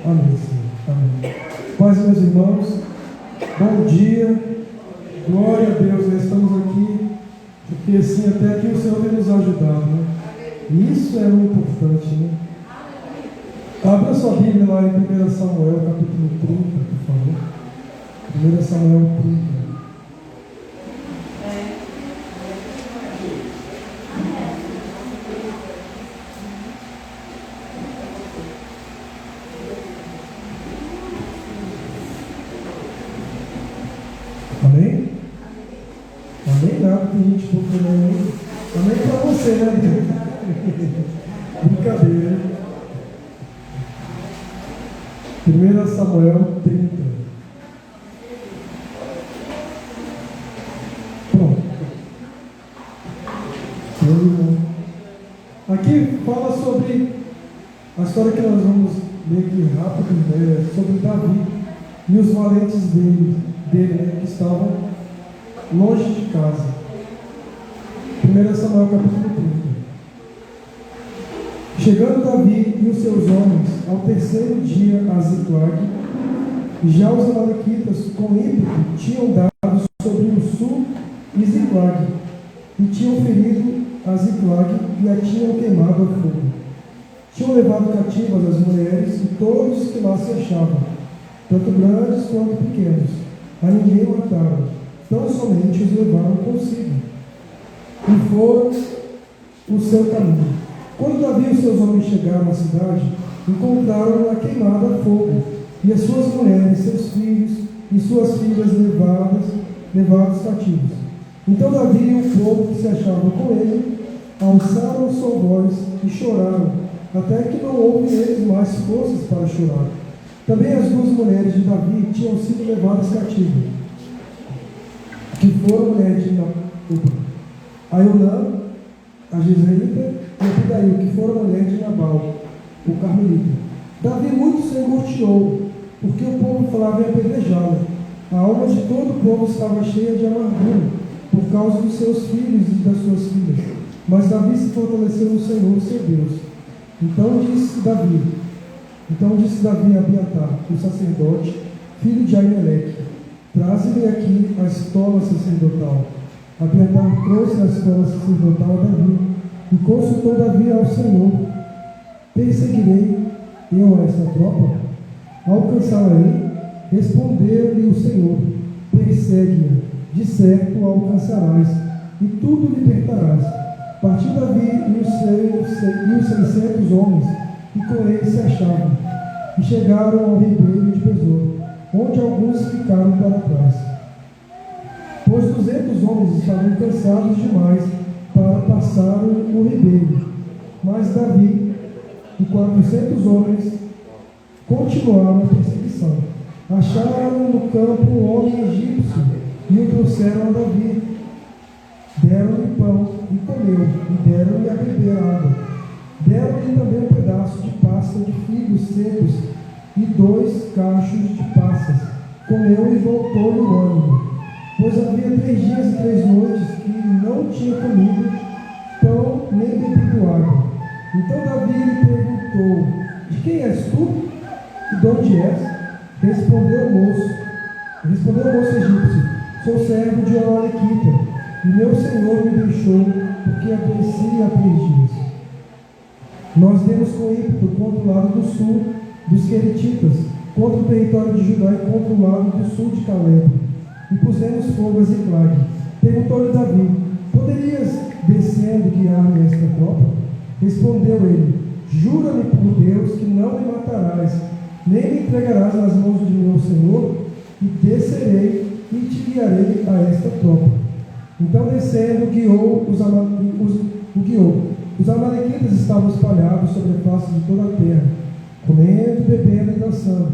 Amém, Senhor. Amém. Paz, meus irmãos, bom dia, glória a Deus, nós estamos aqui, porque assim até que o Senhor tem nos ajudado, né? E isso é o importante, né? Abra sua Bíblia lá em 1 Samuel, capítulo 30, por favor. 1 Samuel 30. Amém? Amém nada, tem gente procurando aí. Amém para você, né? Brincadeira. 1 Samuel 30. Pronto. Aqui fala sobre a história que nós vamos ler aqui rápido, né? Sobre Davi e os valentes dele, né? Que estavam longe de casa. 1 Samuel capítulo 30. Chegando Davi e os seus homens ao terceiro dia a Ziclag, já os amalequitas com ímpeto tinham dado sobre o sul de Ziclag, e tinham ferido a Ziclag e a tinham queimado a fogo. Tinham levado cativas as mulheres e todos que lá se achavam, tanto grandes quanto pequenos. A ninguém mataram, tão somente os levaram consigo, e foram o seu caminho. Quando Davi e os seus homens chegaram à cidade, encontraram-na queimada a fogo, e as suas mulheres, seus filhos e suas filhas levados cativos. Então Davi e o povo que se achava com ele alçaram o sua voz e choraram, até que não houve neles mais forças para chorar. Também as duas mulheres de Davi tinham sido levadas cativas, que foram mulheres de Aionã, a Jezreelita, e a Pidaí, que foram mulheres de Nabal, o Carmelita. Davi muito se angustiou, porque o povo falava em apedrejá-lo. A alma de todo o povo estava cheia de amargura, por causa dos seus filhos e das suas filhas. Mas Davi se fortaleceu no Senhor, seu Deus. Então disse Davi a Abiatar, o sacerdote, filho de Aimeleque: traze-me aqui a estola sacerdotal. Abiatar trouxe a estola sacerdotal a Davi, e consultou Davi ao Senhor: perseguirei eu a esta tropa? Alcançá-la-ei? Respondeu-lhe o Senhor: persegue-a, de certo a alcançarás, e tudo libertarás. Partiu Davi e os 600 homens que com ele se achavam, e chegaram ao ribeiro de Besor, onde alguns ficaram para trás, pois 200 homens estavam cansados demais para passar o ribeiro. Mas Davi e 400 homens continuaram a perseguição. Acharam no campo um homem egípcio e o trouxeram a Davi. Deram-lhe pão e comeu, e deram-lhe a beber água. Deram-lhe também um pedaço de pasta de figos secos e 2 cachos de passas. Comeu e voltou no ânimo, pois havia 3 dias e 3 noites que não tinha comido pão nem bebido água. Então Davi lhe perguntou: de quem és tu? E de onde és? Respondeu o moço egípcio: sou servo de Amalequita, e meu senhor me deixou, porque adoeci há 3 dias. Nós demos com ímpeto contra o lado do sul dos Queretitas, contra o território de Judá e contra o lado do sul de Caleb, e pusemos fogo a Ziclag. Perguntou-lhe Davi: poderias, descendo, guiar-me esta tropa? Respondeu ele: jura-me por Deus que não me matarás, nem me entregarás nas mãos de meu senhor, e descerei e te guiarei a esta tropa. Então, descendo, guiou. Os amalequitas estavam espalhados sobre a face de toda a terra, comendo, bebendo e dançando,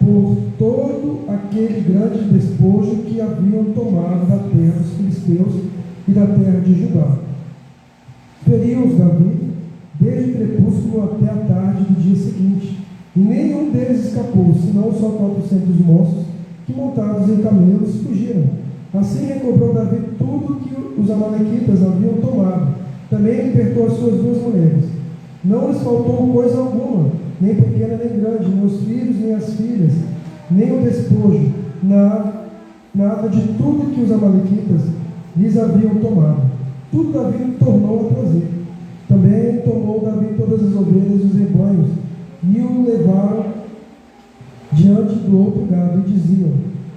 por todo aquele grande despojo que haviam tomado da terra dos filisteus e da terra de Judá. Feriu-os Davi desde o crepúsculo até a tarde do dia seguinte, e nenhum deles escapou, senão só 400 moços que, montados em camelos, fugiram. Assim recobrou Davi tudo que os amalequitas haviam tomado. Também libertou as suas 2 mulheres. Não lhes faltou coisa alguma, nem pequena nem grande, nem os filhos nem o despojo, nada de tudo que os amalequitas lhes haviam tomado. Tudo Davi tornou a trazer. Também tomou Davi todas as ovelhas e os rebanhos, e o levaram diante do outro gado, e diziam: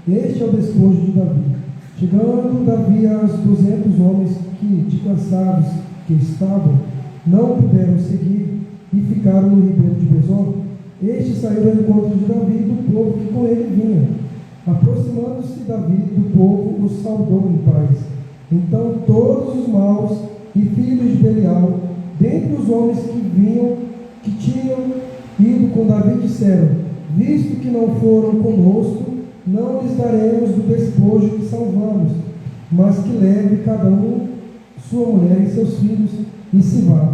este é o despojo de Davi. Chegando Davi aos 200 homens que, de cansados que estavam, não puderam seguir, e ficaram no ribeiro de Besor, estes saíram ao encontro de Davi e do povo que com ele vinha. Aproximando-se Davi do povo, os saudou em paz. Então todos os maus e filhos de Belial, dentre os homens que tinham ido com Davi, disseram: visto que não foram conosco, não lhes daremos do despojo que salvamos, mas que leve cada um sua mulher e seus filhos e se vá.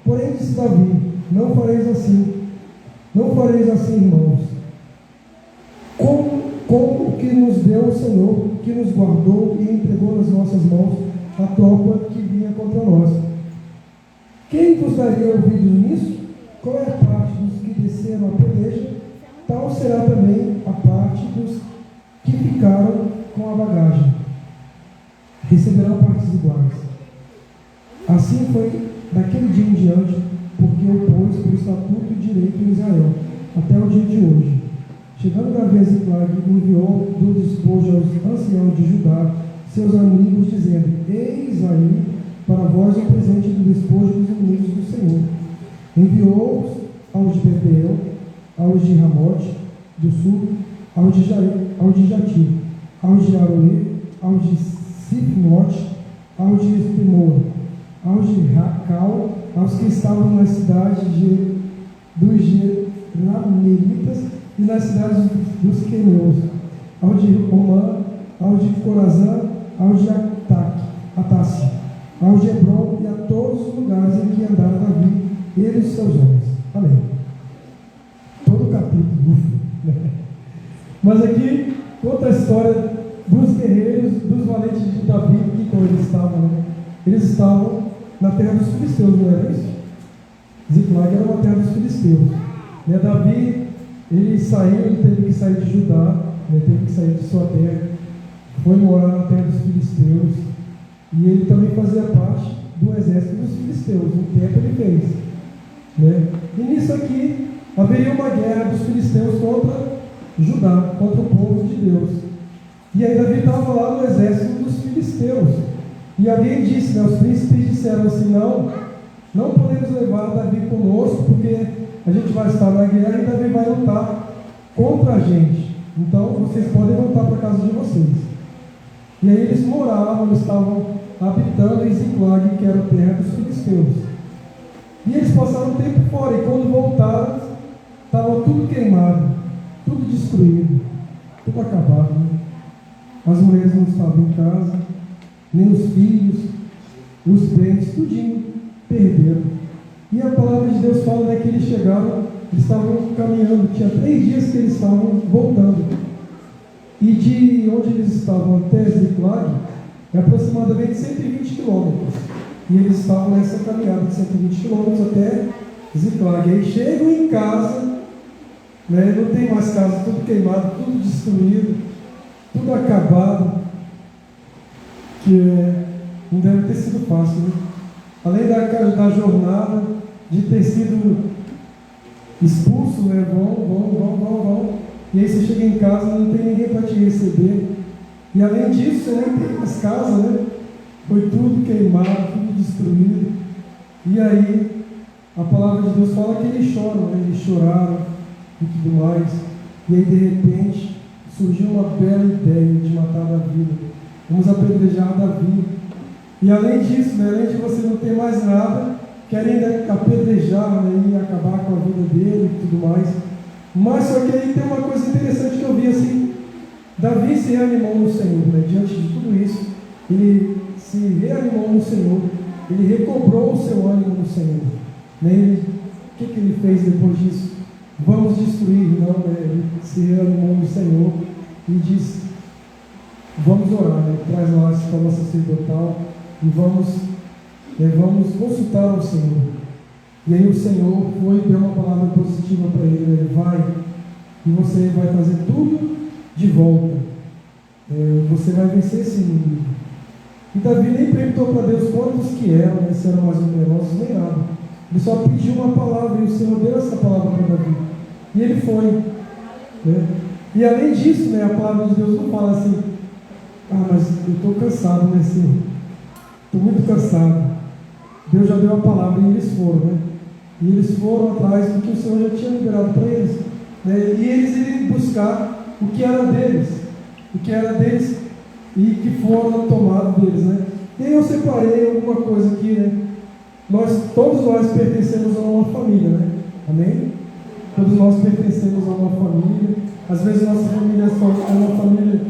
Porém disse Davi: não fareis assim, irmãos, com o que nos deu o Senhor, que nos guardou e entregou nas nossas mãos a tropa que vinha contra nós. Quem vos daria ouvido nisso? Qual é a parte dos que desceram a peleja? Tal será também a parte dos que ficaram com a bagagem. Receberão partes iguais. Assim foi daquele dia em diante, porque o pôs por estatuto e direito em Israel, até o dia de hoje. Chegando Davi a Ziclag, enviou do despojo aos anciãos de Judá, seus amigos, dizendo: eis aí para vós o presente do despojo dos inimigos do Senhor. Enviou-os aos de Betel, aos de Ramote do sul, aos de Jatir, aos de Aroê, aos de Sifmote, aos de Espimoa, aos de Racal, aos que estavam nas cidades dos Jeramielitas e nas cidades dos Queneus, aos de Romã, aos de Corazã, aos de Atasse, aos de Hebron e a todos os lugares em que andaram Davi, ele e seus homens. Amém. Todo o capítulo. Mas aqui conta a história dos guerreiros, dos valentes de Davi, que como eles estavam, né? Eles estavam na terra dos filisteus, não era isso? Ziclag era uma terra dos filisteus. Né? Davi, ele teve que sair de Judá, né? Teve que sair de sua terra, foi morar na terra dos filisteus, e ele também fazia parte do exército dos filisteus. Um tempo ele fez. Né? E nisso aqui haveria uma guerra dos filisteus contra Judá, contra o povo de Deus. E aí Davi estava lá no exército dos filisteus. E alguém disse, né, os príncipes disseram assim: não podemos levar Davi conosco, porque a gente vai estar na guerra e Davi vai lutar contra a gente. Então vocês podem voltar para a casa de vocês. E aí eles estavam habitando em Ziclag, que era a terra dos filisteus. E eles passaram um tempo fora, e quando voltaram, estava tudo queimado, tudo destruído, tudo acabado. Né? As mulheres não estavam em casa, nem os filhos, os bens, tudinho perderam. E a palavra de Deus fala, né, que eles chegaram, eles estavam caminhando, tinha 3 dias que eles estavam voltando. E de onde eles estavam até Ziclag, é aproximadamente 120 quilômetros. E eles estavam nessa caminhada de 120 quilômetros até Ziclag. Aí chegam em casa, né, não tem mais casa, tudo queimado, tudo destruído, tudo acabado. Que não deve ter sido fácil, né? Além da jornada, de ter sido expulso, né? Vão. E aí você chega em casa, não tem ninguém para te receber. E além disso, você nem tem mais casa, né? Foi tudo queimado, tudo destruído. E aí, a palavra de Deus fala que eles choram, né? Eles choraram e tudo mais. E aí, de repente, surgiu uma bela ideia de matar Davi. Vamos apedrejar Davi. E além disso, né? Além de você não ter mais nada, querem apedrejar, né? E acabar com a vida dele e tudo mais. Mas só que aí tem uma coisa interessante que eu vi assim: Davi se reanimou no Senhor, né? Diante de tudo isso, ele se reanimou no Senhor, ele recobrou o seu ânimo no Senhor, né? O que ele fez depois disso? Vamos destruir? Não, né? Ele se reanimou no Senhor e disse: vamos orar, né? Traz lá a escola sacerdotal e vamos consultar ao Senhor. E aí o Senhor foi e deu uma palavra positiva para ele: vai, e você vai fazer tudo de volta. Você vai vencer esse inimigo. E Davi nem perguntou para Deus quantos que eram, né, se eram mais numerosos, nem nada. Ele só pediu uma palavra e o Senhor deu essa palavra para Davi. E ele foi. Né? E além disso, né, a palavra de Deus não fala assim: mas eu estou cansado, né, Senhor? Estou muito cansado. Deus já deu a palavra e eles foram, né? E eles foram atrás do que o Senhor já tinha liberado para eles. Né? E eles iriam buscar o que era deles. O que era deles e que foram tomados deles, né? E aí eu separei alguma coisa aqui, né? Todos nós pertencemos a uma família, né? Amém? Todos nós pertencemos a uma família. Às vezes nossa família é uma família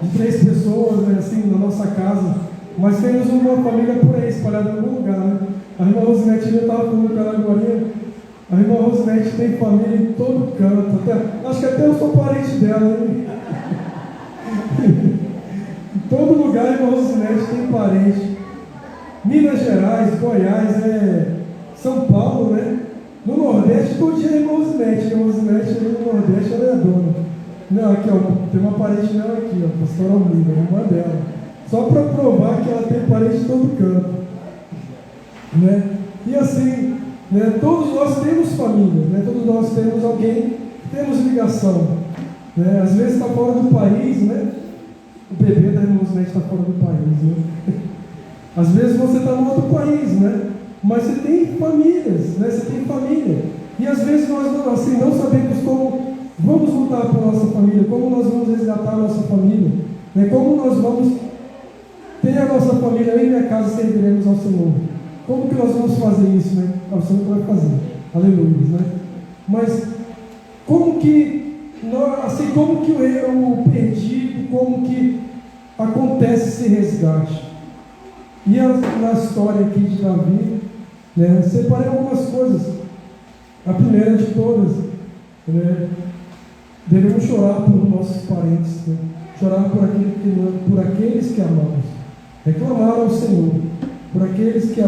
de 3 pessoas, né? Assim, na nossa casa. Mas temos uma família por aí, espalhada em algum lugar, né? A irmã Rosinete já estava falando com ela agora. A irmã Rosinete tem família em todo canto. Acho que até eu sou parente dela, né? Em todo lugar a irmã Rosinete tem parente. Minas Gerais, Goiás, São Paulo, né? No Nordeste, todo dia é a irmã Rosinete. A irmã Rosinete ali no Nordeste, ela é a dona. Não, aqui, ó, tem uma parente dela aqui, ó, pastora Almida, irmã dela. Só para provar que ela tem parente em todo canto. Né? E assim, né, todos nós temos família, né? Todos nós temos alguém, temos ligação. Né? Às vezes está fora do país, né? O bebê da irmã Rosinete está fora do país, né? Às vezes você está no outro país, né? Mas você tem famílias, né? Você tem família. E às vezes nós assim, não sabemos como vamos lutar para a nossa família, como nós vamos resgatar a nossa família, né? Como nós vamos ter a nossa família em minha casa, serviremos ao Senhor. Como que nós vamos fazer isso, né? O Senhor vai fazer. Aleluia, né? Mas como que, assim, como que o perdido, como que acontece esse resgate? E na história aqui de Davi, né, separei algumas coisas. A primeira de todas, né, devemos chorar por nossos parentes, né? Chorar por aqueles que amamos, reclamar ao Senhor por aqueles que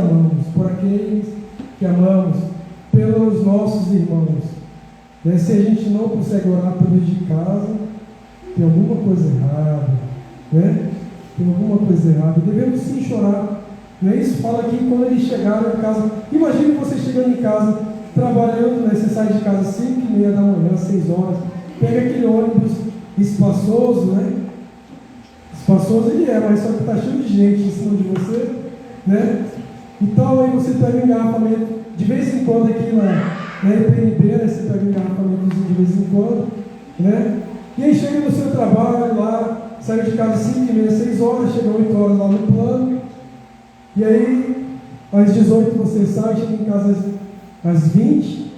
amamos, pelos nossos irmãos. Né? Se a gente não consegue orar pelos de casa, tem alguma coisa errada, né? Tem alguma coisa errada. Devemos sim chorar. Né? Isso fala aqui quando eles chegaram em casa. Imagine você chegando em casa, trabalhando, né? Você sai de casa às 5h30 da manhã, 6 horas, pega aquele ônibus espaçoso, né? Espaçoso ele é, mas só que está cheio de gente em cima de você, né? Então aí você pega um engarrafamento, de vez em quando aqui na IPNB, né? Você pega um engarrafamento de vez em quando, né? E aí chega no seu trabalho lá, sai de casa às 5h30, 6 horas, chega 8 horas lá no plano, e aí às 18 você sai, chega em casa às 20,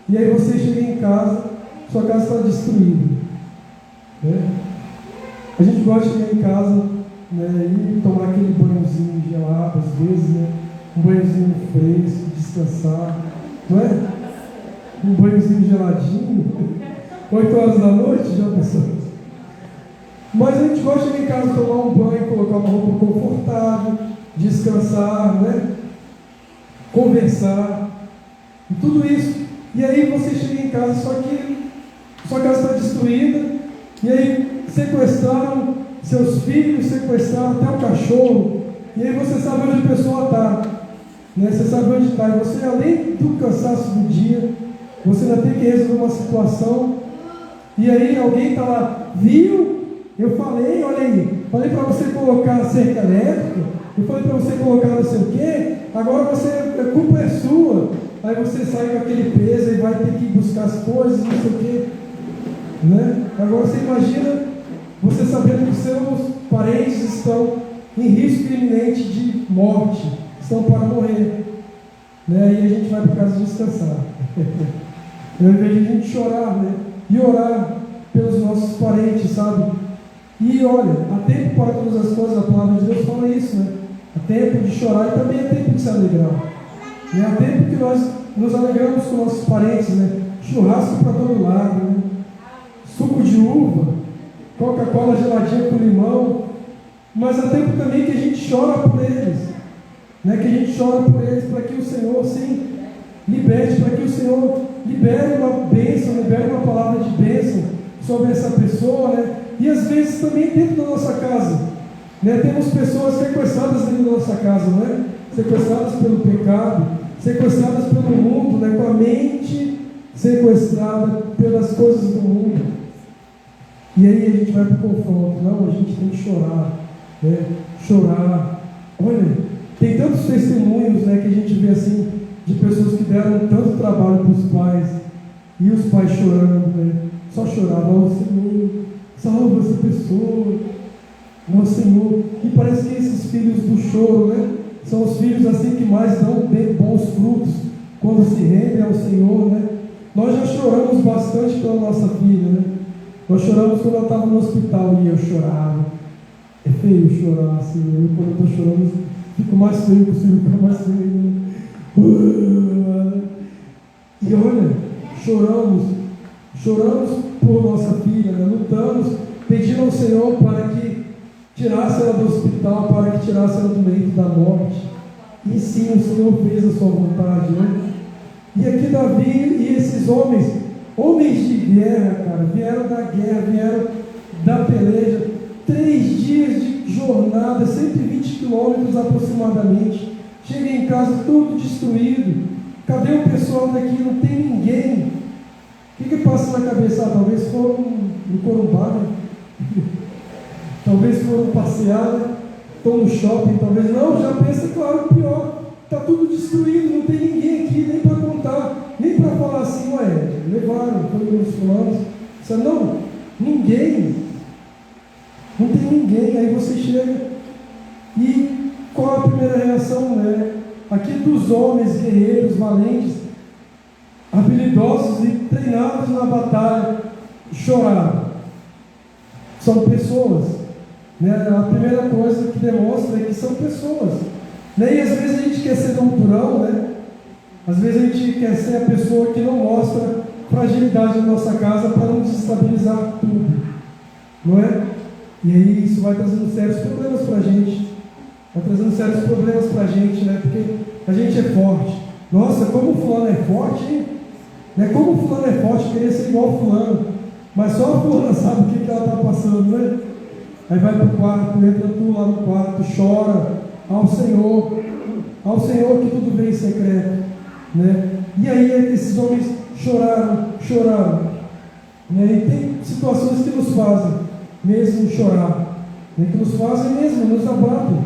e aí você chega em casa, sua casa está destruída, né? A gente gosta de chegar em casa, né, e tomar aquele banhozinho gelado, às vezes, né? Um banhozinho fresco, descansar, não é? Um banhozinho geladinho, 8 horas da noite, já pensou? Mas a gente gosta de chegar em casa, tomar um banho, colocar uma roupa confortável, descansar, né? Conversar, e tudo isso. E aí você chega em casa, só que sua casa está destruída, e aí sequestraram seus filhos, sequestraram até o cachorro, e aí você sabe onde a pessoa está, né? Você sabe onde está, e você, além do cansaço do dia, você ainda tem que resolver uma situação, e aí alguém está lá, viu? Eu falei, olha aí, falei para você colocar cerca elétrica, eu falei para você colocar não sei o quê, agora a culpa é sua, aí você sai com aquele peso e vai ter que buscar as coisas, não sei o quê, né? Agora você imagina, você sabendo que seus parentes estão em risco iminente de morte, estão para morrer, né? E a gente vai para casa descansar, ao invés de a gente chorar, né? E orar pelos nossos parentes, sabe? E olha, há tempo para todas as coisas, a palavra de Deus fala isso, né? Há tempo de chorar e também há tempo de se alegrar. E há tempo que nós nos alegramos com nossos parentes, né? Churrasco para todo lado, né? Suco de uva, Coca-Cola geladinha com limão. Mas há tempo também que a gente chora por eles, né? Que a gente chora por eles para que o Senhor, sim, liberte, para que o Senhor libere uma bênção, libere uma palavra de bênção sobre essa pessoa, né? E às vezes também dentro da nossa casa, né? Temos pessoas sequestradas dentro da nossa casa, não é? Sequestradas pelo pecado, sequestradas pelo mundo, né? Com a mente sequestrada pelas coisas do mundo. E aí a gente vai para o confronto. Não, a gente tem que chorar, né? Chorar. Olha, tem tantos testemunhos, né, que a gente vê assim, de pessoas que deram tanto trabalho para os pais, e os pais chorando, né? Só choravam: "Ó Senhor, salva essa pessoa, ó Senhor." E parece que esses filhos do choro, né, são os filhos assim que mais dão bons frutos quando se rendem ao Senhor, né? Nós já choramos bastante pela nossa filha, né? Nós choramos quando ela estava no hospital e eu chorava. É feio chorar assim, né? Quando eu estou chorando, fico mais feio possível, fica mais feio, né? E olha, choramos por nossa filha, né? Lutamos, pedindo ao Senhor para que tirasse ela do hospital, para que tirasse ela do leito da morte. E sim, o Senhor fez a sua vontade, né? E aqui Davi e esses homens de guerra, cara, vieram da guerra, vieram da peleja, 3 dias de jornada, 120 quilômetros aproximadamente. Cheguei em casa tudo destruído. Cadê o pessoal daqui? Não tem ninguém. O que passa na cabeça? Talvez foram no Corumbá, né? Talvez foram passear, né? Estão no shopping, talvez. Não, já pensa, claro, o pior. Está tudo destruído, não tem ninguém aqui, nem para contar, nem para falar assim: ué, levaram, foi os fulanos. Não, ninguém. Não tem ninguém. Aí você chega e qual a primeira reação, né? Aqui dos homens guerreiros, valentes, habilidosos e treinados na batalha, chorar. São pessoas, né? A primeira coisa que demonstra é que são pessoas, né? E às vezes a gente quer ser doutorão, né? Às vezes a gente quer ser a pessoa que não mostra fragilidade na nossa casa para não desestabilizar tudo, não é? E aí isso vai trazendo sérios problemas para a gente. Vai trazendo sérios problemas para a gente, né? Porque a gente é forte. Nossa, como o fulano é forte, hein? Né? Como o fulano é forte, queria ser igual o fulano. Mas só a fulana sabe o que ela está passando, né? Aí vai para o quarto, entra tu lá no quarto, chora ao Senhor que tudo vem em secreto, né? E aí esses homens choraram, né? E tem situações que nos fazem mesmo chorar, né? Que nos fazem mesmo, nos abatem,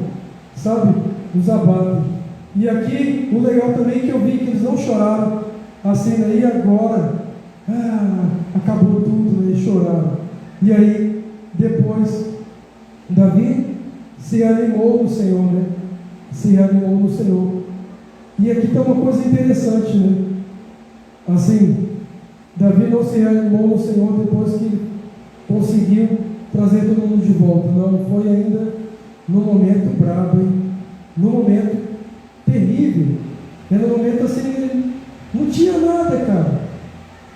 sabe? Nos abatem. E aqui o legal também é que eu vi que eles não choraram assim, né? E agora acabou tudo, né? E choraram. E aí depois Davi se animou no Senhor, né? Se animou no Senhor. E aqui tem uma coisa interessante, né? Assim, Davi não se animou no Senhor depois que conseguiu trazer todo mundo de volta. Não, foi ainda no momento brabo, hein? No momento terrível. Era no momento assim, não tinha nada, cara.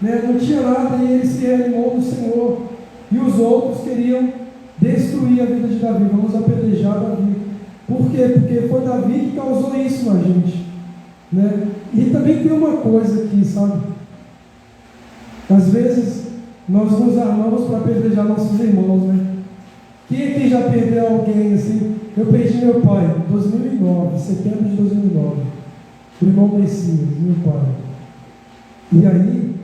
Né? Não tinha nada e ele se animou no Senhor. E os outros queriam destruir a vida de Davi. Vamos apedrejar Davi. Por quê? Porque foi Davi que causou isso na gente, né? E também tem uma coisa aqui, sabe? Às vezes nós nos armamos para apedrejar nossos irmãos, né? Quem aqui já perdeu alguém assim? Eu perdi meu pai em 2009, setembro de 2009. O irmão Messias, meu pai. E aí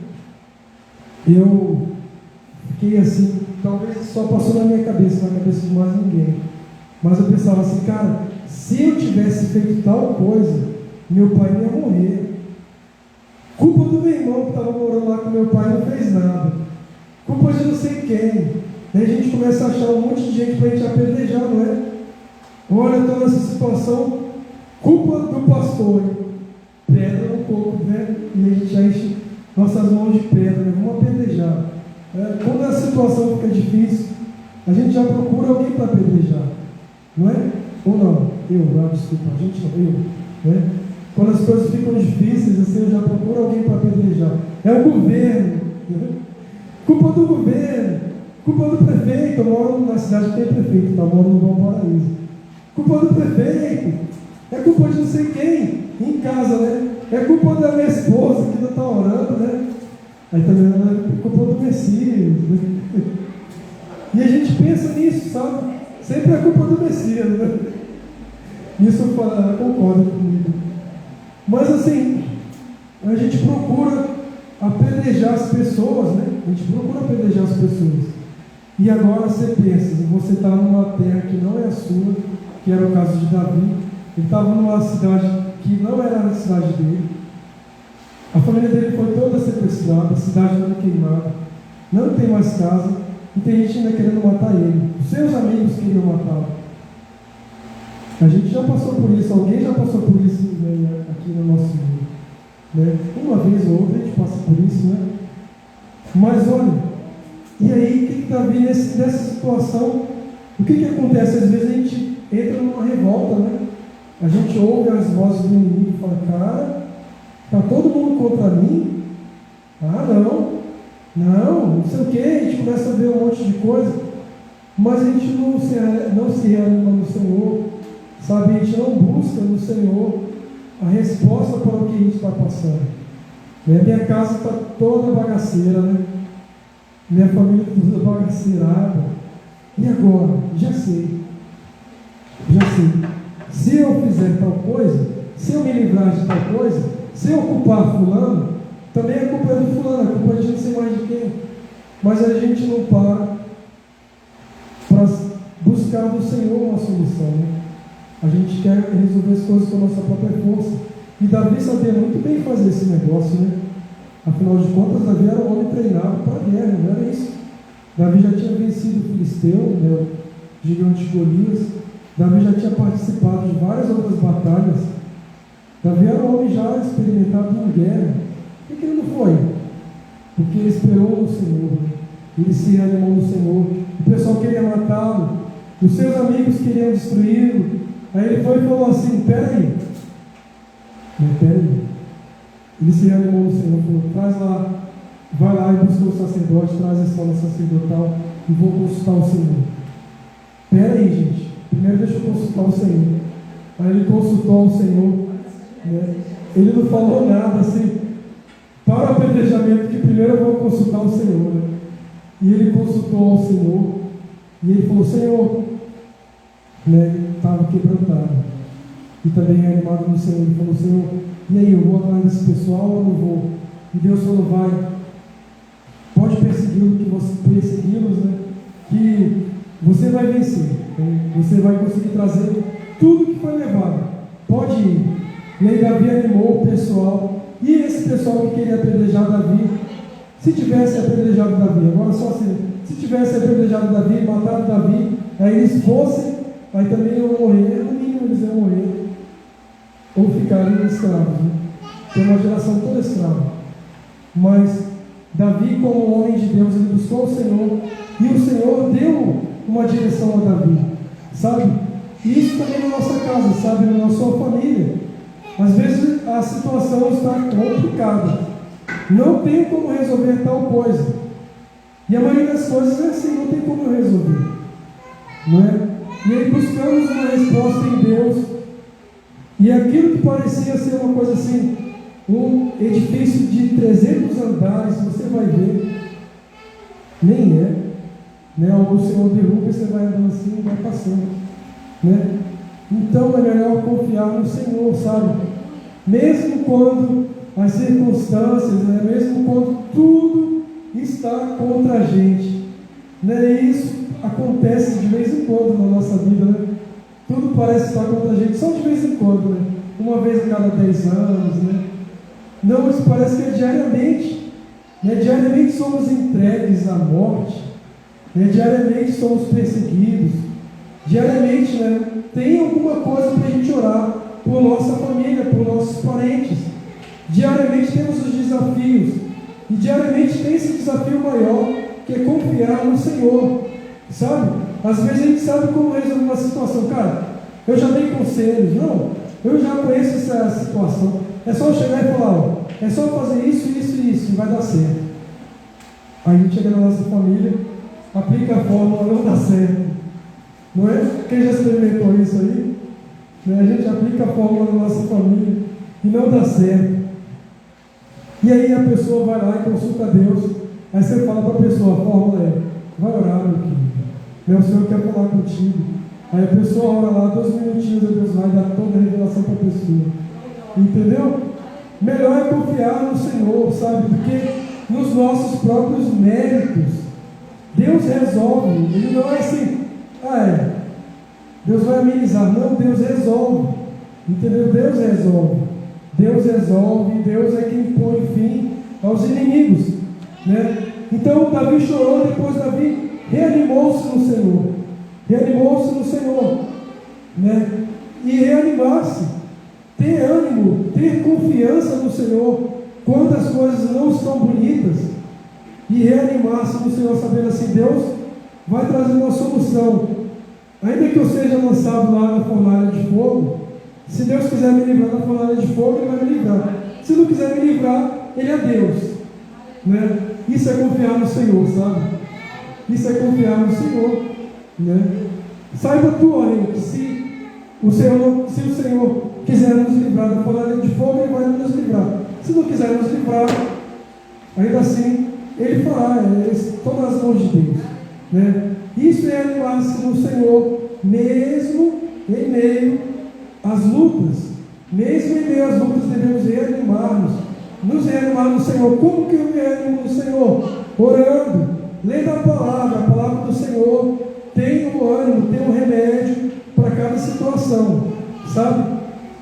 eu fiquei assim, talvez só passou na minha cabeça, na cabeça de mais ninguém. Mas eu pensava assim, cara, se eu tivesse feito tal coisa, meu pai ia morrer. Culpa do meu irmão que estava morando lá com meu pai, não fez nada. Culpa de não sei quem. Daí a gente começa a achar um monte de gente para a gente apedrejar, não é? Olha, eu estou nessa situação, culpa do pastor. Pedra um pouco, né? E a gente já enche nossas mãos de pedra, né? Vamos apedrejar. Quando a situação fica difícil, a gente já procura alguém para apedrejar, não é? Ou não? Desculpa, a gente não, né? Quando as coisas ficam difíceis, assim, eu já procuro alguém para apedrejar. É o governo, né? Culpa do governo, culpa do prefeito. Eu moro na cidade que tem prefeito, tá? Eu moro no Valparaíso. Culpa do prefeito, é culpa de não sei quem, em casa, né? É culpa da minha esposa que não está orando, né? Aí também é culpa do Messias, né? E a gente pensa nisso, sabe? Sempre é culpa do Messias, né? Isso concorda comigo. Mas assim, a gente procura apedrejar as pessoas, né? A gente procura apedrejar as pessoas. E agora você pensa, você está numa terra que não é a sua, que era o caso de Davi. Ele estava numa cidade que não era a cidade dele. A família dele foi toda sequestrada, a cidade toda queimada. Não tem mais casa. E tem gente ainda querendo matar ele. Os seus amigos queriam matá-lo. A gente já passou por isso. Alguém já passou por isso, né, aqui no nosso mundo, né? Uma vez ou outra a gente passa por isso, né? Mas olha, e aí o que Davi nessa situação, o que acontece? Às vezes a gente entra numa revolta, né? A gente ouve as vozes do inimigo e fala, cara, está todo mundo contra mim? Ah, não sei o que, a gente começa a ver um monte de coisa, mas a gente não se reanima no Senhor, sabe? A gente não busca no Senhor a resposta para o que a gente está passando. Minha casa está toda bagaceira, né? Minha família toda bagaceirada. E agora? Já sei. Se eu fizer tal coisa, se eu me livrar de tal coisa, se eu culpar fulano, também a culpa é do fulano, a culpa é de não sei mais de quem. Mas a gente não para buscar do Senhor uma solução, né? A gente quer resolver as coisas com a nossa própria força. E Davi sabia muito bem fazer esse negócio, né? Afinal de contas, Davi era um homem treinado para a guerra, não era isso? Davi já tinha vencido o Filisteu, né, o gigante Golias. Davi já tinha participado de várias outras batalhas. Davi era um homem já experimentado em guerra. Por que ele não foi? Porque ele esperou no Senhor, né? Ele se reanimou no Senhor. O pessoal queria matá-lo, os seus amigos queriam destruí-lo. Aí ele foi e falou assim, peraí. Ele se reanimou no Senhor, falou, traz lá, vai lá e busca o sacerdote, traz a escola sacerdotal e vou consultar o Senhor. Peraí, gente, primeiro deixa eu consultar o Senhor. Aí ele consultou o Senhor, né? Ele não falou nada assim, para o apedrejamento, que primeiro eu vou consultar o Senhor, né? E ele consultou ao Senhor, e ele falou, Senhor, né? Ele estava quebrantado, e também reanimado no Senhor. Ele falou, Senhor, e aí, eu vou atrás desse pessoal ou não vou? E Deus falou, vai, pode persegui-los, né? Que você vai vencer, né? Você vai conseguir trazer tudo que foi levado, pode ir. E aí Davi animou o pessoal, e esse pessoal que queria apedrejar Davi, se tivesse apedrejado Davi, agora só assim, se tivesse apedrejado Davi, matado Davi, aí eles fossem, aí também iam morrer, no mínimo eles iam morrer, ou ficariam escravos, né? Tem uma geração toda escrava. Mas Davi, como homem de Deus, ele buscou o Senhor, e o Senhor deu uma direção a Davi, sabe? E isso também na nossa casa, sabe? Na sua família. Às vezes a situação está complicada, não tem como resolver tal coisa, e a maioria das coisas é assim, não tem como resolver, não é? E aí buscamos uma resposta em Deus, e aquilo que parecia ser uma coisa assim, um edifício de 300 andares, você vai ver, nem é, né? O Senhor derruba e você vai andando assim e vai passando, né? Então é melhor confiar no Senhor, sabe? Mesmo quando as circunstâncias, né? Mesmo quando tudo está contra a gente, né? Isso acontece de vez em quando na nossa vida, né? Tudo parece estar contra a gente, só de vez em quando, né? Uma vez a cada 10 anos, né? Não, isso parece que é diariamente, né? Diariamente somos entregues à morte, né? Diariamente somos perseguidos, diariamente, né? Tem alguma coisa para a gente orar por nossa família, por nossos parentes. Diariamente temos os desafios, e diariamente tem esse desafio maior, que é confiar no Senhor, sabe? Às vezes a gente sabe como resolver uma situação. Cara, eu já dei conselhos, não, eu já conheço essa situação, é só chegar e falar, ó, é só fazer isso, e vai dar certo. Aí a gente chega na nossa família, aplica a fórmula, não dá certo, não é? Quem já experimentou isso aí? Né? A gente aplica a fórmula na nossa família e não dá certo. E aí a pessoa vai lá e consulta a Deus. Aí você fala para a pessoa, a fórmula é, vai orar, meu querido. Meu Senhor quer falar contigo. Aí a pessoa ora lá 2 minutinhos, e Deus vai dar toda a revelação para a pessoa. Entendeu? Melhor é confiar no Senhor, sabe? Porque nos nossos próprios méritos, Deus resolve. Ele não é assim, Deus vai amenizar. Não, Deus resolve. Entendeu? Deus resolve. Deus resolve. Deus é quem põe fim aos inimigos, né? Então Davi chorou, depois Davi reanimou-se no Senhor. Reanimou-se no Senhor, né? E reanimar-se, ter ânimo, ter confiança no Senhor quando as coisas não estão bonitas, e reanimar-se no Senhor, sabendo assim: Deus vai trazer uma solução. Ainda que eu seja lançado lá na fornalha de fogo, se Deus quiser me livrar da fornalha de fogo, Ele vai me livrar. Se não quiser me livrar, Ele é Deus, né? Isso é confiar no Senhor, sabe? Isso é confiar no Senhor, né? Saiba tu, amigo, que se o Senhor quiser nos livrar da fornalha de fogo, Ele vai nos livrar. Se não quiser nos livrar, ainda assim Ele fará. Estão nas mãos de Deus, né? Isso é animar-se no Senhor, mesmo em meio às lutas. Mesmo em meio às lutas, devemos reanimar-nos, nos reanimar no Senhor. Como que eu me reanimo no Senhor? Orando, lendo a palavra do Senhor. Tem um ânimo, tem um remédio para cada situação, sabe?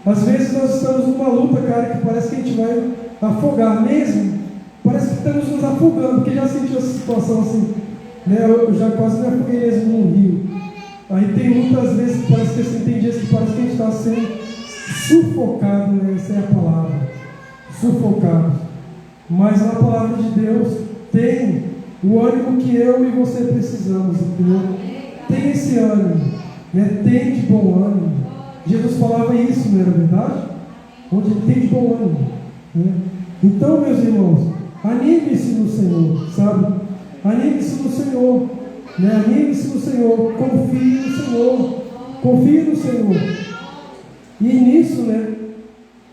Às vezes nós estamos numa luta, cara, que parece que a gente vai afogar mesmo. Parece que estamos nos afogando, porque já sentiu essa situação assim, né? Eu já quase me afoguei mesmo no rio. Aí tem luta, às vezes, parece que assim, tem dias que parece que a gente está sendo sufocado, né? Essa é a palavra, sufocado. Mas na palavra de Deus tem o ânimo que eu e você precisamos, entendeu? Tem esse ânimo, né? Tem de bom ânimo. Jesus falava isso, não era verdade? Onde ele tem de bom ânimo, né? Então, meus irmãos, anime-se no Senhor, sabe? Anime-se no Senhor, né? Anime-se no Senhor, confie no Senhor, confie no Senhor. E nisso, né,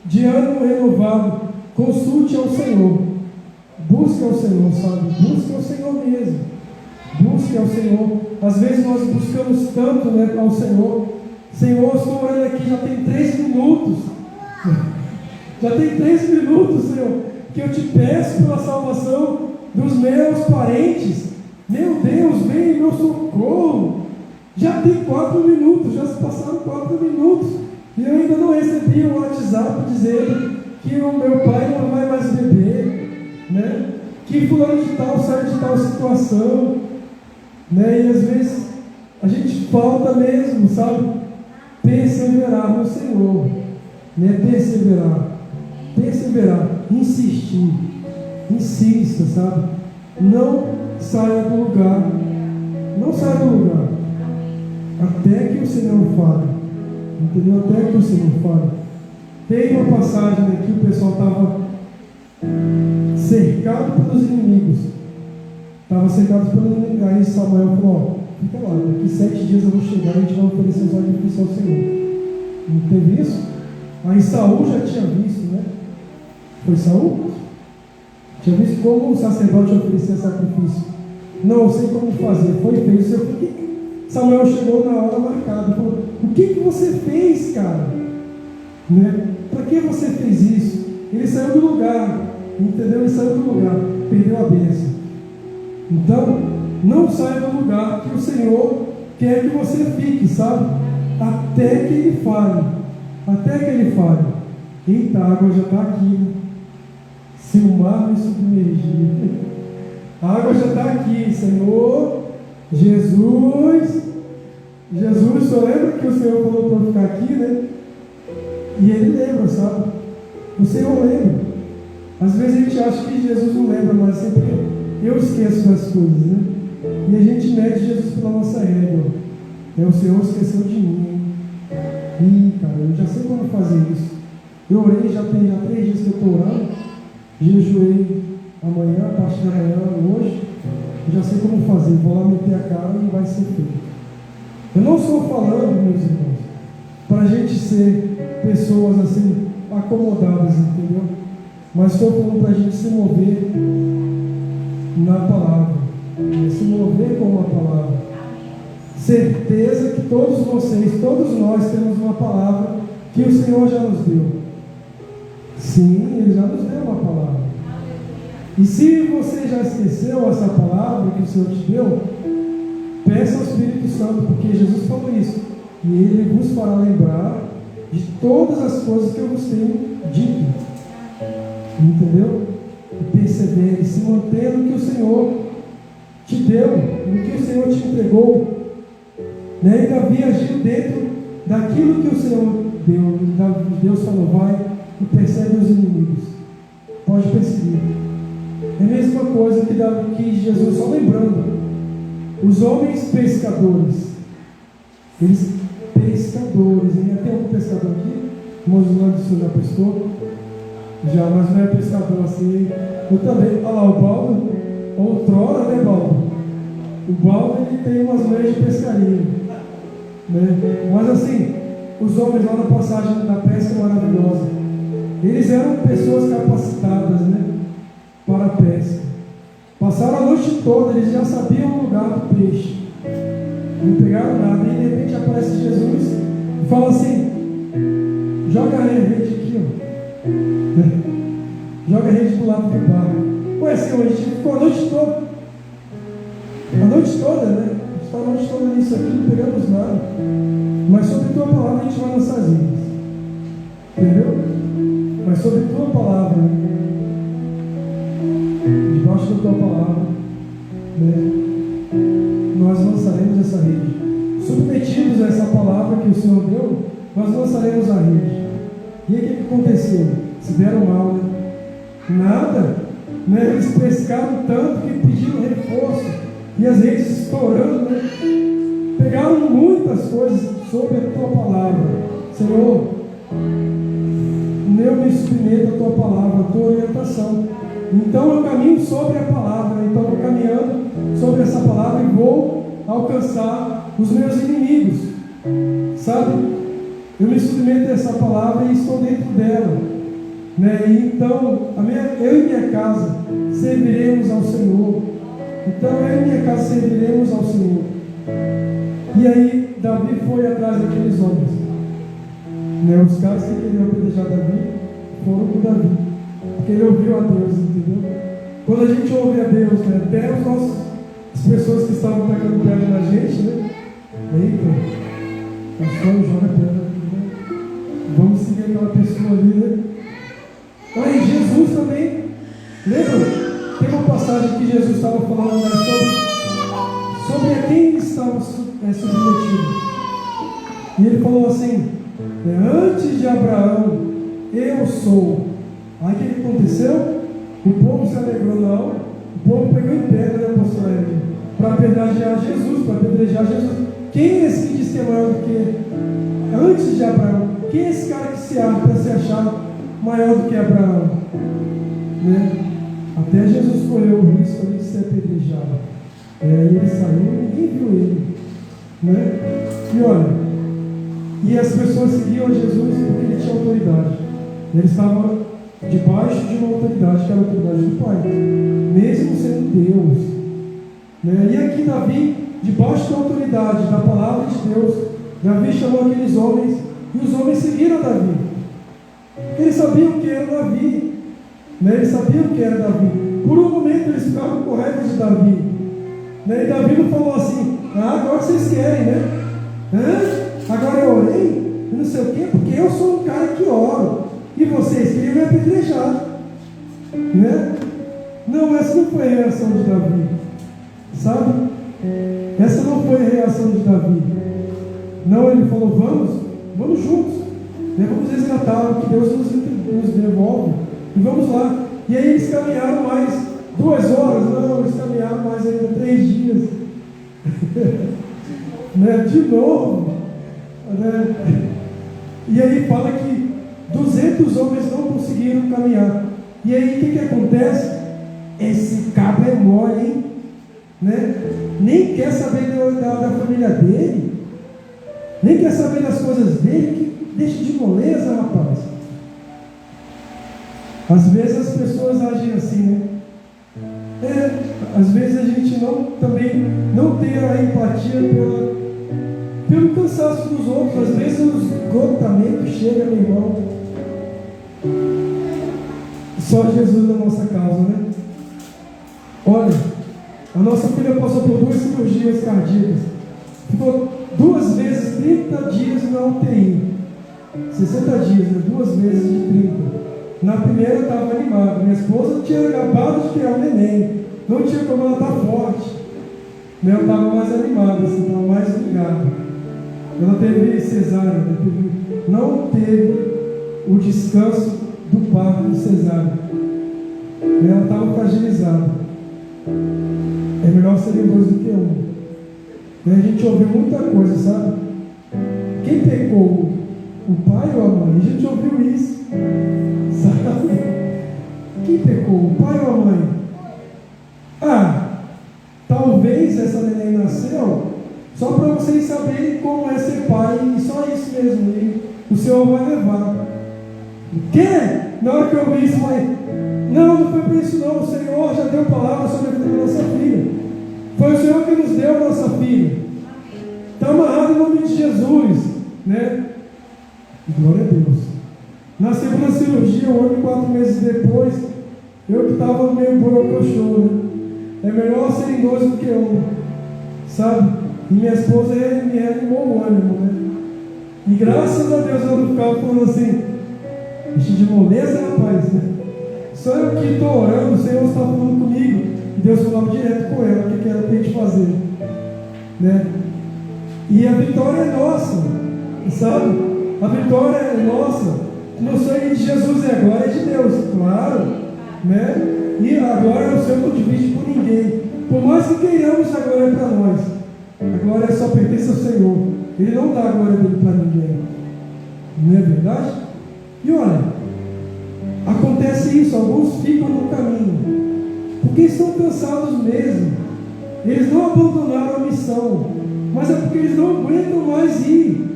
de ânimo renovado, consulte ao Senhor, busque ao Senhor, sabe? Busque ao Senhor mesmo, busque ao Senhor. Às vezes nós buscamos tanto, né, ao Senhor. Senhor, estou orando aqui, já tem 3 minutos, já tem 3 minutos, Senhor, que eu te peço pela salvação dos meus parentes. Meu Deus, vem em meu socorro. Já tem 4 minutos, já se passaram 4 minutos, e eu ainda não recebi um WhatsApp dizendo que o meu pai não vai mais beber, né? Que fulano de tal sai de tal situação, né? E às vezes a gente falta mesmo, sabe? Perseverar no Senhor, né? Perseverar, insistir, insista, sabe? Não saia do lugar, até que o Senhor fale, entendeu? Até que o Senhor fale. Tem uma passagem aqui, o pessoal estava cercado pelos inimigos, aí Samuel falou: fica lá, daqui 7 dias eu vou chegar e a gente vai oferecer os sacrifícios ao Senhor. Não teve isso? Aí Saul já tinha visto, né? Foi Saul? Tinha visto como o sacerdote oferecia sacrifício. Não sei como fazer, foi feito. Samuel chegou na hora marcada, falou: o que você fez, cara? Né? Para que você fez isso? Ele saiu do lugar, entendeu? Ele saiu do lugar, perdeu a bênção. Então, não saia do lugar que o Senhor quer que você fique, sabe? Até que Ele fale. Eita, a água já está aqui, né? Se o mar me submergir, a água já está aqui, Senhor. Jesus, o senhor lembra que o Senhor falou para eu ficar aqui, né? E Ele lembra, sabe? O Senhor lembra. Às vezes a gente acha que Jesus não lembra, mas sempre eu esqueço das coisas, né? E a gente mede Jesus pela nossa régua. O Senhor esqueceu de mim, hein? Ih, cara, eu já sei como fazer isso. Eu orei, já tem 3 dias que eu estou orando. Jejuei amanhã, a partir da manhã, hoje. Eu já sei como fazer. Vou lá meter a cara e vai ser feito. Eu não estou falando, meus irmãos, para a gente ser pessoas assim, acomodadas, entendeu? Mas estou falando para a gente se mover na palavra. Se mover com a palavra. certeza que todos vocês, todos nós temos uma palavra que o Senhor já nos deu. Sim, Ele já nos deu uma palavra. E se você já esqueceu essa palavra que o Senhor te deu, peça ao Espírito Santo, porque Jesus falou isso. E Ele vos fará lembrar de todas as coisas que eu vos tenho dito. Entendeu? E persevere, se manter no que o Senhor te deu, no que o Senhor te entregou. Né? E Davi agiu dentro daquilo que o Senhor deu. Deus falou, vai e persegue os inimigos. Pode perseguir. É a mesma coisa que Jesus, só lembrando, os homens pescadores, eles pescadores, hein? Tem algum pescador aqui? Irmãos do lado do Senhor já pescou? Já, mas não é pescador assim. Eu também. Olha lá, o Baldo, outrora, né, Baldo? O Baldo, ele tem umas meias de pescaria, né? Mas assim, os homens lá na passagem da pesca maravilhosa, eles eram pessoas capacitadas, né, para a pesca. Passaram a noite toda, eles já sabiam o lugar do peixe. Não pegaram nada, e de repente aparece Jesus e fala assim: joga a rede aqui, ó. Joga a rede do lado do barco. Ué, Senhor, a gente ficou a noite toda. A noite toda, né? A gente está a noite toda nisso aqui, não pegamos nada. Mas sobre tua palavra a gente vai lançar as redes. Entendeu? Mas sobre tua palavra, né? Debaixo da tua palavra, né, nós lançaremos essa rede. Submetidos a essa palavra que o Senhor deu, nós lançaremos a rede. E aí o que aconteceu? Se deram mal, né? Nada, né? Eles pescaram tanto que pediram reforço, e as redes estourando, né? Pegaram muitas coisas sobre a tua palavra. Senhor, eu me submeto à tua palavra, à tua orientação. Então eu caminho sobre a palavra. Então eu vou caminhando sobre essa palavra e vou alcançar os meus inimigos. Sabe? Eu me submeto a essa palavra e estou dentro dela. Né? E então eu e minha casa serviremos ao Senhor. Então eu e minha casa serviremos ao Senhor. E aí Davi foi atrás daqueles homens. Né? Os caras que queriam apedrejar Davi foram com Davi. Porque ele ouviu a Deus, entendeu? Quando a gente ouve a Deus, né? Até as pessoas que estavam tacando pedra na gente, né? Eita, o sonho joga pedra, né? Vamos seguir aquela pessoa ali, né? Aí Jesus também, lembra? Tem uma passagem que Jesus estava falando, né, sobre a quem ele estava submetido. E ele falou assim: antes de Abraão, eu sou. Aí o que aconteceu? O povo se alegrou, não. O povo pegou em pedra, né, pastor Eric? Para apedrejar Jesus, para apedrejar Jesus. Quem é esse que diz que é maior do que? Antes de Abraão. Quem é esse cara que se acha para se achar maior do que Abraão? Né? Até Jesus correu o risco de ser apedrejado. Ele saiu e ninguém viu ele. Né? E olha, e as pessoas seguiam a Jesus porque ele tinha autoridade. Ele estava debaixo de uma autoridade, que era a autoridade do Pai, mesmo sendo Deus. Né? E aqui Davi, debaixo da autoridade da palavra de Deus, Davi chamou aqueles homens, e os homens seguiram Davi. Eles sabiam que era Davi. Né? Eles sabiam que era Davi. Por um momento eles ficaram com raiva de Davi. Né? E Davi não falou assim: agora vocês querem, né? Agora eu orei, não sei o quê, porque eu sou um cara que oro. E vocês queriam me apedrejar. Né? Não, essa não foi a reação de Davi. Sabe? Essa não foi a reação de Davi. Não, ele falou: vamos juntos. Vamos resgatar o que Deus nos devolve. E vamos lá. E aí eles caminharam mais 2 horas. Não, eles caminharam mais ainda 3 dias. Né? De novo. Né? E aí fala que 200 homens não conseguiram caminhar. E aí o que acontece? Esse cabo é mole, hein? Né? Nem quer saber da família dele. Nem quer saber das coisas dele. Que deixa de moleza, rapaz. Às vezes as pessoas agem assim, né? Às vezes a gente também não tem a empatia pelo cansaço dos outros. Às vezes o esgotamento chega, meu irmão. Só Jesus na nossa causa, né? Olha, a nossa filha passou por 2 cirurgias cardíacas. Ficou 2 vezes 30 dias na UTI. 60 dias, né? 2 vezes de 30. Na primeira eu estava animado. Minha esposa tinha acabado de criar um neném. Não tinha como ela estar forte. Eu estava mais animado, assim, estava mais ligado. Ela teve cesárea, né? Não teve o descanso do parto de cesárea. Ela estava fragilizada. É melhor serem 2 do que 1. E a gente ouviu muita coisa, sabe? Quem pecou? O pai ou a mãe? A gente ouviu isso. Sabe? Quem pecou? O pai ou a mãe? Talvez essa neném nasceu só para vocês saberem como é ser pai. E só isso mesmo. E o Senhor vai levar. O quê? Na hora que eu vi isso, eu falei: não foi por isso não. O Senhor já deu palavra sobre a vida da nossa filha. Foi o Senhor que nos deu a nossa filha. Está amarrado em nome de Jesus, né? Glória a Deus. Na segunda cirurgia, 1 ano e 4 meses depois, eu que estava meio borocochô, né? É melhor serem 2 do que 1, sabe? E minha esposa me reanimou o ânimo, né? E graças a Deus eu não ficava falando assim: bicho de moleza, rapaz, né? Só eu que estou orando, o Senhor está falando comigo. E Deus falava direto com ela o que ela tem que fazer, né? E a vitória é nossa, sabe? A vitória é nossa. No sangue de Jesus é a glória de Deus, claro, né? E a glória o Senhor não divide por ninguém. Por mais que queiramos, a glória é para nós. A glória só pertence ao Senhor. Ele não dá a glória dele para ninguém. Não é verdade? E olha, acontece isso, alguns ficam no caminho, porque estão cansados mesmo. Eles não abandonaram a missão, mas é porque eles não aguentam mais ir.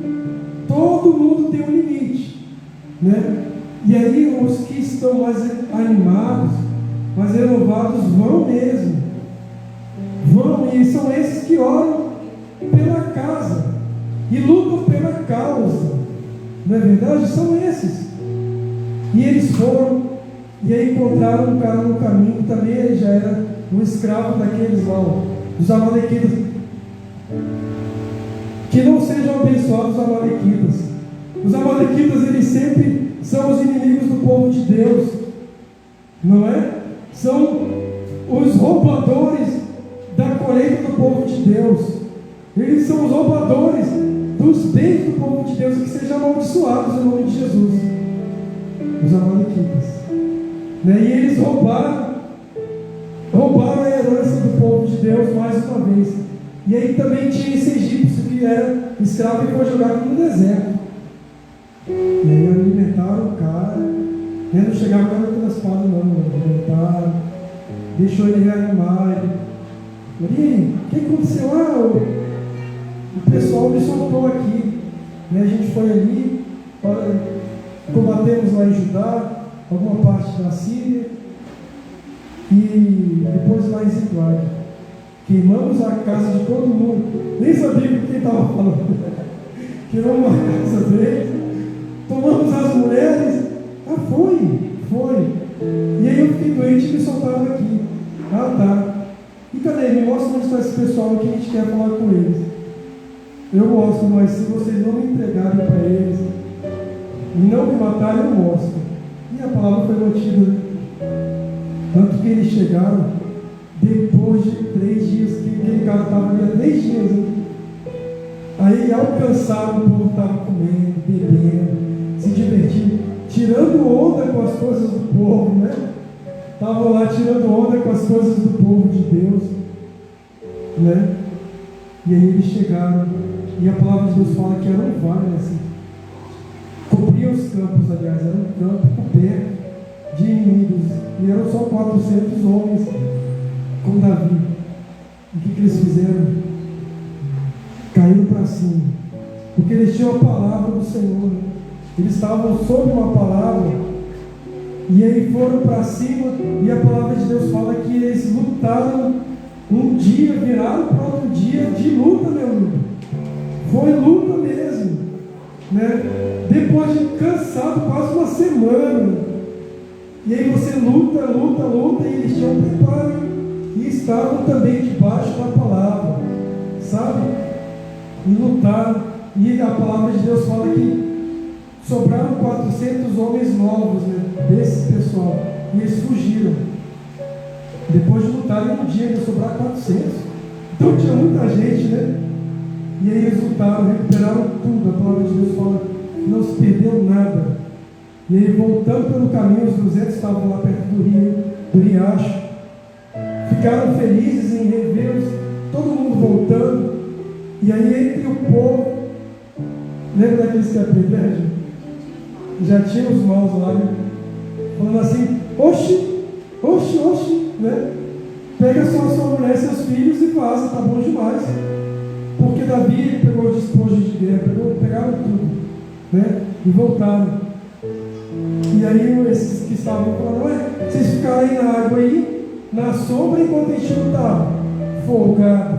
Todo mundo tem um limite, né? E aí os que estão mais animados, mais renovados, vão mesmo. Vão, e são esses que oram pela casa e lutam pela causa. Não é verdade? São esses. E eles foram, e aí encontraram um cara no caminho, também ele já era um escravo daqueles lá, dos amalequitas. Que não sejam abençoados os amalequitas. Os amalequitas, eles sempre são os inimigos do povo de Deus, não é? São os roubadores da colheita do povo de Deus. Eles são os roubadores dos bens do povo de Deus, que sejam amaldiçoados em nome de Jesus. Os amalequitas, né? E eles roubaram a herança do povo de Deus mais uma vez. E aí também tinha esse egípcio que era escravo e foi jogado no deserto. E aí alimentaram o cara, né? Não chegava com as espadas não, alimentaram, deixou ele reanimar. E aí, o que aconteceu? O pessoal me soltou aqui, né? A gente foi ali, combatemos lá em Judá, alguma parte da Síria, e depois lá em Ziklag. Queimamos a casa de todo mundo, nem sabia com quem estava falando. Queimamos a casa dele, tomamos as mulheres. Foi. E aí eu fiquei doente e me soltaram aqui. Tá. E cadê? Me mostra onde está esse pessoal que a gente quer falar com eles. Eu mostro, mas se vocês não me entregarem para eles e não me matarem, eu mostro. E a palavra foi mantida. Tanto que eles chegaram depois de 3 dias, que aquele cara estava ali há 3 dias. Hein? Aí, alcançado, o povo estava comendo, bebendo, se divertindo, tirando onda com as coisas do povo, né? Estavam lá tirando onda com as coisas do povo de Deus, né? E aí eles chegaram, e a palavra de Deus fala que era um vale, assim, cobria os campos, aliás, era um campo coberto de inimigos, e eram só 400 homens com Davi. O que eles fizeram? Caíram para cima, porque eles tinham a palavra do Senhor, né? Eles estavam sob uma palavra, e aí foram para cima, e a palavra de Deus fala que eles lutaram um dia, viraram para outro dia de luta, meu amigo. Foi luta mesmo, né? Depois de cansado quase uma semana. E aí você luta, e eles tinham preparo e estavam também debaixo da palavra, sabe? E lutaram. E a palavra de Deus fala que sobraram 400 homens novos, né, desse pessoal. E eles fugiram. Depois de lutarem um dia, ia sobrar 400. Então tinha muita gente, né? E aí eles lutaram, recuperaram tudo. A palavra de Deus fala que não se perdeu nada. E aí, voltando pelo caminho, os 200 estavam lá perto do riacho. Ficaram felizes em revê-los, todo mundo voltando. E aí, entre o povo, lembra daqueles que é privilégio? Já tinha os maus lá, né? Falando assim: oxi, né? Pega só a sua mulher e seus filhos e vaza, tá bom demais. Porque Davi pegou o despojo de guerra, pegaram tudo, né? E voltaram. E aí esses que estavam falando: ué, vocês ficaram aí na água aí, na sombra, enquanto a gente lutava? Folgado.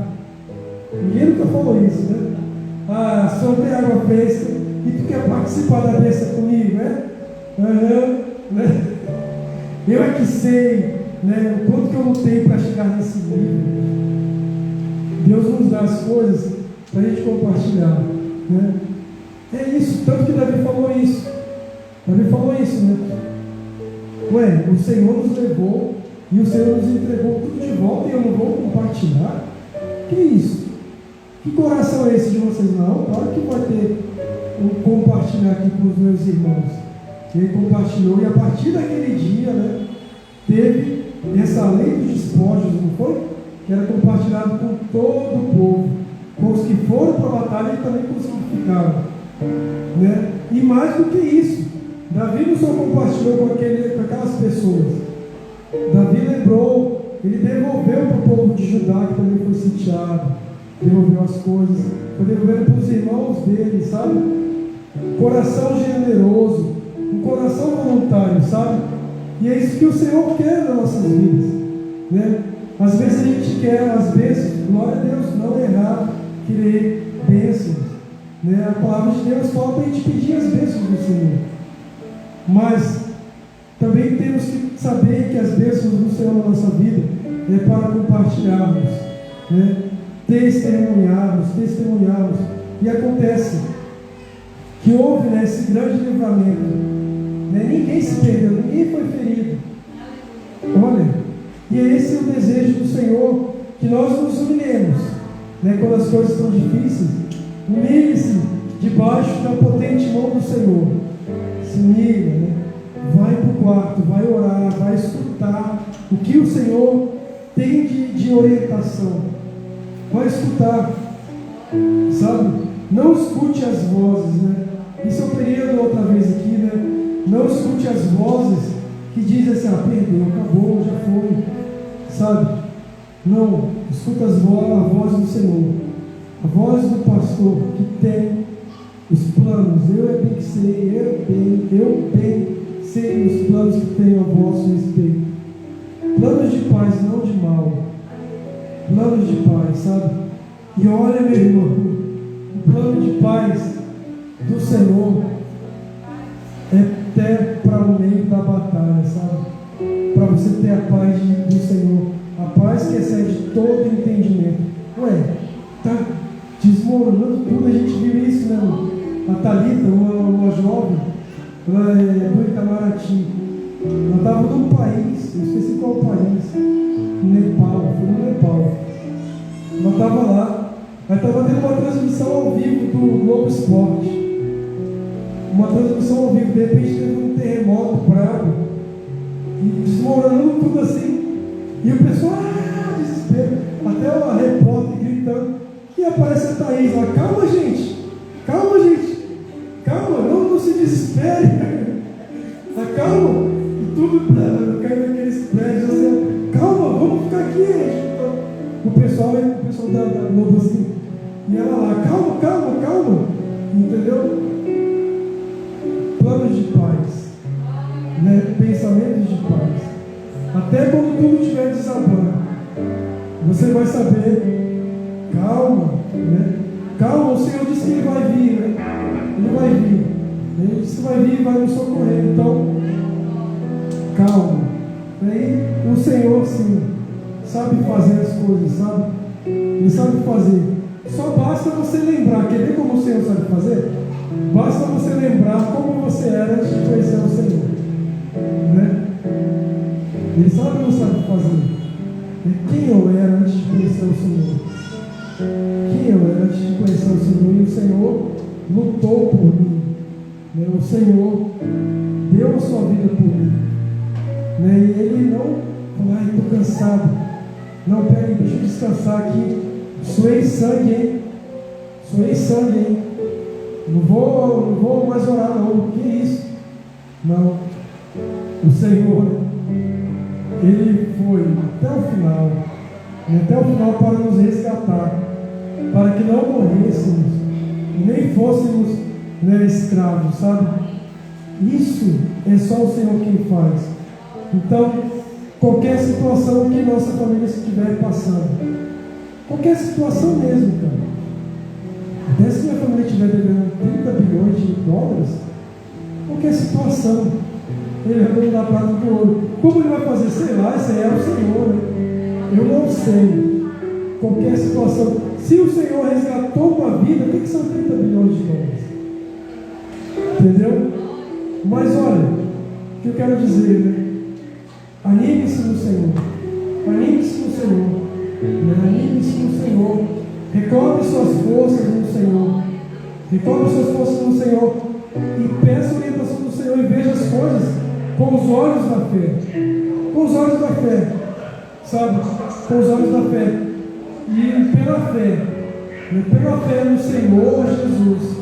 Ninguém nunca falou isso, né? Ah, sombra e água fresca, e tu quer participar da bênção comigo, né? Né? Eu é que sei, né, o quanto que eu lutei para chegar nesse nível. Deus nos dá as coisas para a gente compartilhar, né? É isso, tanto que Davi falou isso. Davi falou isso, né? Ué, o Senhor nos levou e o Senhor nos entregou tudo de volta e eu não vou compartilhar? Que isso? Que coração é esse de vocês? Não, claro que vai ter um compartilhar aqui com os meus irmãos. Ele compartilhou e a partir daquele dia, né, teve essa lei dos despojos, não foi? Que era compartilhado com todo o povo, com os que foram para a batalha e também com os que ficaram, né? E mais do que isso, Davi não só compartilhou com aquelas pessoas. Davi lembrou, ele devolveu para o povo de Judá, que também foi sitiado, devolveu as coisas, foi devolvendo para os irmãos dele, sabe? Coração generoso, um coração voluntário, sabe? E é isso que o Senhor quer nas nossas vidas, né? Às vezes a gente quer, às vezes, glória a Deus, não errar, querer bênçãos, né? A palavra de Deus fala para a gente pedir as bênçãos do Senhor, mas também temos que saber que as bênçãos do Senhor na nossa vida é para compartilharmos, né? Testemunharmos. E acontece que houve, né, esse grande livramento, né? Ninguém se perdeu, ninguém foi ferido. Olha, e esse é o desejo do Senhor, que nós nos humilhemos, né? Quando as coisas estão difíceis, humilhe-se debaixo da potente mão do Senhor. Se humilha, né? Vai para o quarto, vai orar, vai escutar o que o Senhor tem de orientação. Vai escutar, sabe? Não escute as vozes, né? Isso eu peguei outra vez aqui, né? Não escute as vozes que dizem assim: ah, perdeu, acabou, já foi, sabe? Não, escuta a voz do Senhor, a voz do pastor que tem os planos. Eu bem sei os planos que tenho a vosso respeito. Planos de paz, não de mal. Planos de paz, sabe? E olha, meu irmão, o plano de paz do Senhor é até para o meio da batalha, sabe? Para você ter a paz do Senhor, a paz que excede todo entendimento. Ué, tá desmoronando tudo, a gente viu isso, né? A Thalita, uma jovem, ela é do Itamaraty, ela estava num país, eu esqueci qual país, Nepal, foi no Nepal. Ela estava lá, ela estava tendo uma transmissão ao vivo do Globo Esporte. Uma transmissão ao vivo, de repente teve um terremoto bravo, e desmoronando tudo assim, e o pessoal, desespero, até a repórter gritando, e aparece a Thaís lá: calma gente, não se desespere, acalma, e tudo caindo naqueles prédios, assim, calma, vamos ficar aqui, gente. O pessoal da Globo assim, e ela lá: calma, entendeu? Planos de paz, né? Pensamentos de paz. Até quando tudo estiver desabando, você vai saber: calma, né? Calma, o Senhor disse que Ele vai vir, né? Ele vai vir. Ele disse que vai vir e vai nos socorrer. Então, calma. Aí o Senhor, sim, sabe fazer as coisas, sabe? Ele sabe fazer. Só basta você lembrar. Quer ver como o Senhor sabe fazer? Basta você lembrar como você era antes de conhecer o Senhor, né? Ele sabe ou não sabe fazer? Quem eu era antes de conhecer o Senhor? Quem eu era antes de conhecer o Senhor? E o Senhor lutou por mim, né? O Senhor deu a sua vida por mim, né? E Ele não falou, ai, estou cansado. Não, peraí, deixa eu descansar aqui. Suei sangue, hein? Suei sangue, hein? Não vou mais orar, não. Que isso? Não. O Senhor, Ele foi até o final, até o final para nos resgatar, para que não morrêssemos, nem fôssemos, né, escravos, sabe? Isso é só o Senhor quem faz. Então, qualquer situação que nossa família estiver passando, qualquer situação mesmo, cara. Até se minha família estiver devendo 30 bilhões de dólares, qualquer situação, Ele vai me dar prata do ouro. Como Ele vai fazer? Sei lá, esse é o Senhor, né? Eu não sei. Qualquer situação. Se o Senhor resgatou uma vida, o que são 30 bilhões de dólares? Entendeu? Mas olha, o que eu quero dizer, né? Anime-se no Senhor. Anime-se no Senhor. Anime-se no Senhor. Recobre suas forças no Senhor. Recobre suas forças no Senhor. E peça a orientação do Senhor e veja as coisas com os olhos da fé. Com os olhos da fé. Sabe? Com os olhos da fé. E pela fé no Senhor Jesus,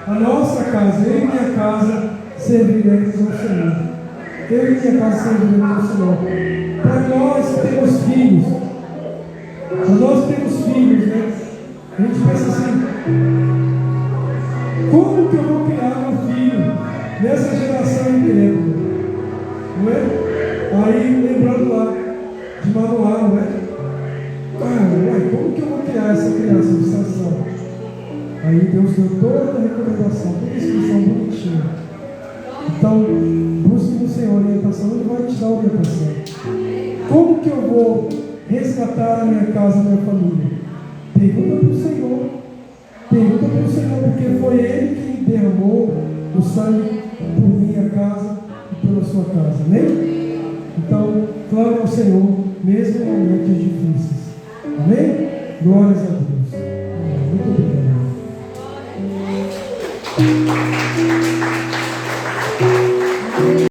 a nossa casa, eu e minha casa, serviremos ao Senhor. Eu e minha casa serviremos ao Senhor. Para nós temos filhos. Né? A gente pensa assim, como que eu vou criar meu filho nessa geração incrível? Não é? Aí, lembrando lá de Manoá, não é? Como que eu vou criar essa criança de estação? Aí Deus deu toda a recomendação, toda a instrução bonitinha. Então, busque no Senhor a orientação, Ele vai te dar a orientação. Como que eu vou resgatar a minha casa, a minha família? Pergunta para o Senhor. Pergunta para o Senhor, porque foi Ele quem derramou o sangue por minha casa e pela sua casa. Amém? Então, clame ao Senhor, mesmo em momentos difíceis. Amém? Glórias a Deus. Muito obrigado.